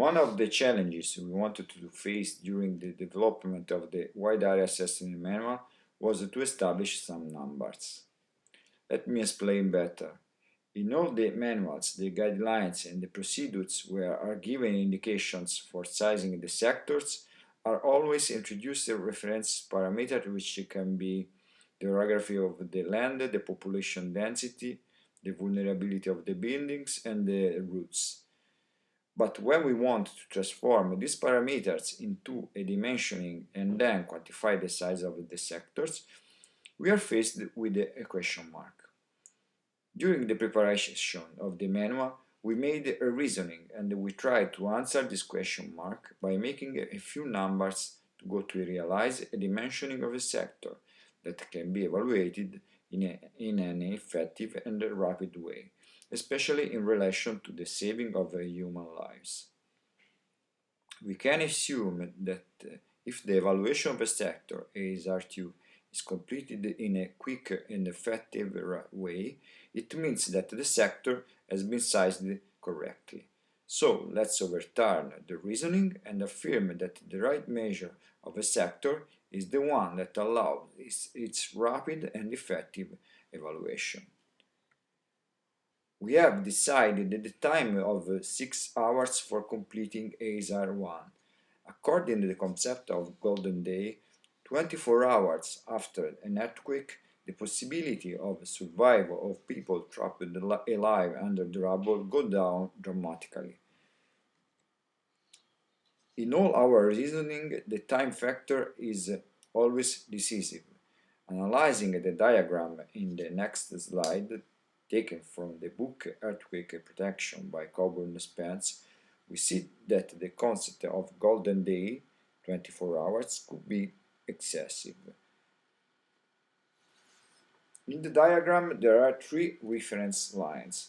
One of the challenges we wanted to face during the development of the Wide Area Assessment Manual was to establish some numbers. Let me explain better. In all the manuals, the guidelines and the procedures where are given indications for sizing the sectors are always introduced a reference parameter which can be the orography of the land, the population density, the vulnerability of the buildings, and the routes. But when we want to transform these parameters into a dimensioning and then quantify the size of the sectors, we are faced with a question mark. During the preparation of the manual, we made a reasoning and we tried to answer this question mark by making a few numbers to go to realize a dimensioning of a sector that can be evaluated in an effective and rapid way, especially in relation to the saving of human lives. We can assume that if the evaluation of a sector ASR2 is completed in a quick and effective way, it means that the sector has been sized correctly. So let's overturn the reasoning and affirm that the right measure of a sector is the one that allows its rapid and effective evaluation. We have decided the time of 6 hours for completing ASAR 1. According to the concept of golden day, 24 hours after an earthquake, the possibility of survival of people trapped alive under the rubble go down dramatically. In all our reasoning, the time factor is always decisive. Analyzing the diagram in the next slide, taken from the book Earthquake Protection by Coburn Spence, we see that the concept of golden day, 24 hours, could be excessive. In the diagram there are three reference lines.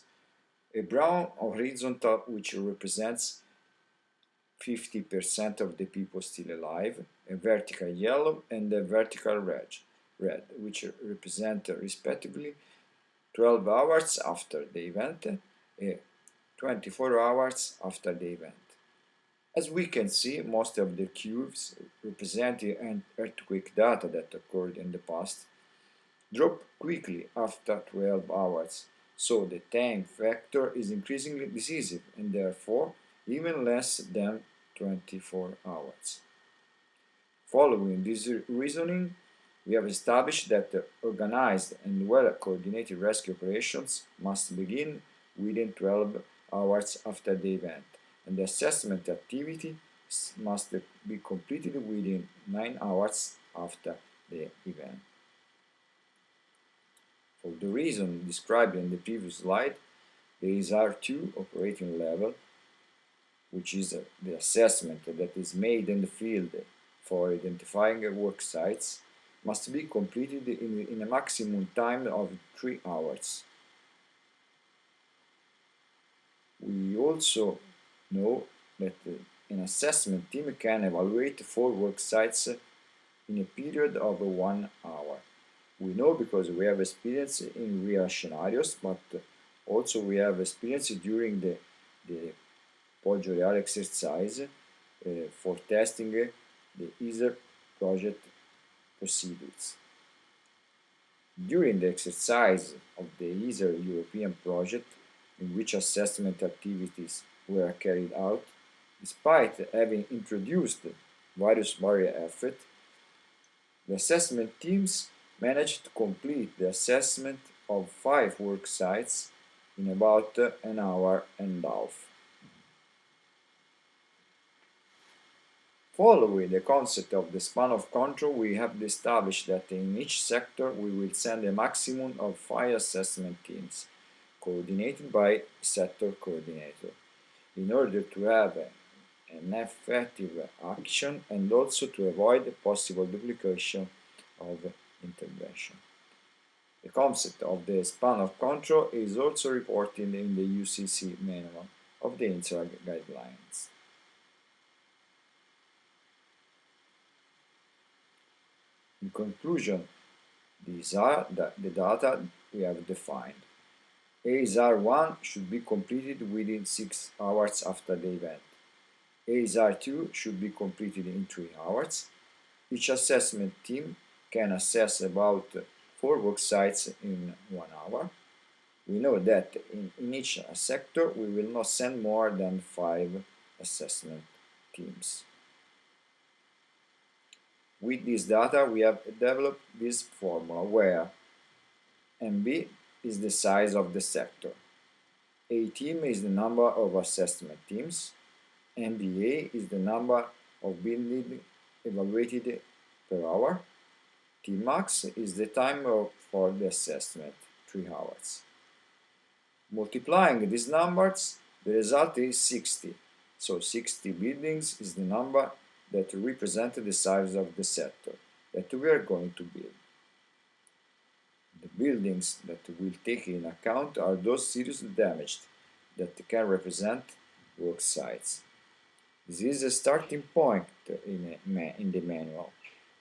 A brown horizontal which represents 50% of the people still alive, a vertical yellow and a vertical red, which represent respectively 12 hours after the event and 24 hours after the event. As we can see, most of the curves representing earthquake data that occurred in the past drop quickly after 12 hours, so the time factor is increasingly decisive and therefore even less than 24 hours. Following this reasoning, we have established that organized and well-coordinated rescue operations must begin within 12 hours after the event, and the assessment activity must be completed within 9 hours after the event. For the reason described in the previous slide, the ASR2 operating level, which is the assessment that is made in the field for identifying work sites, must be completed in a maximum time of 3 hours. We also know that an assessment team can evaluate 4 work sites in a period of 1 hour. We know because we have experience in real scenarios, but also we have experience during the Poggio Reale exercise for testing the INSARAG project procedures. During the exercise of the INSARAG European project, in which assessment activities were carried out, despite having introduced various barrier effects, the assessment teams managed to complete the assessment of 5 work sites in about an hour and a half. Following the concept of the span of control, we have established that in each sector we will send a maximum of 5 assessment teams, coordinated by a sector coordinator, in order to have an effective action and also to avoid possible duplication of intervention. The concept of the span of control is also reported in the UCC manual of the INSARAG guidelines. In conclusion, these are the data we have defined. ASR1 should be completed within 6 hours after the event. ASAR 2 should be completed in 3 hours. Each assessment team can assess about 4 work sites in 1 hour. We know that in each sector we will not send more than 5 assessment teams. With this data we have developed this formula where MB is the size of the sector, A team is the number of assessment teams, MBA is the number of buildings evaluated per hour, Tmax is the time for the assessment, 3 hours. Multiplying these numbers, the result is 60. So 60 buildings is the number that represents the size of the sector that we are going to build. The buildings that we'll take in account are those seriously damaged that can represent work sites. This is a starting point in the manual.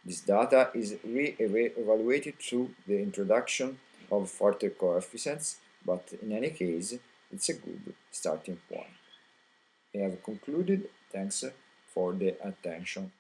This data is re-evaluated through the introduction of further coefficients, but in any case, it's a good starting point. I have concluded. Thanks for the attention.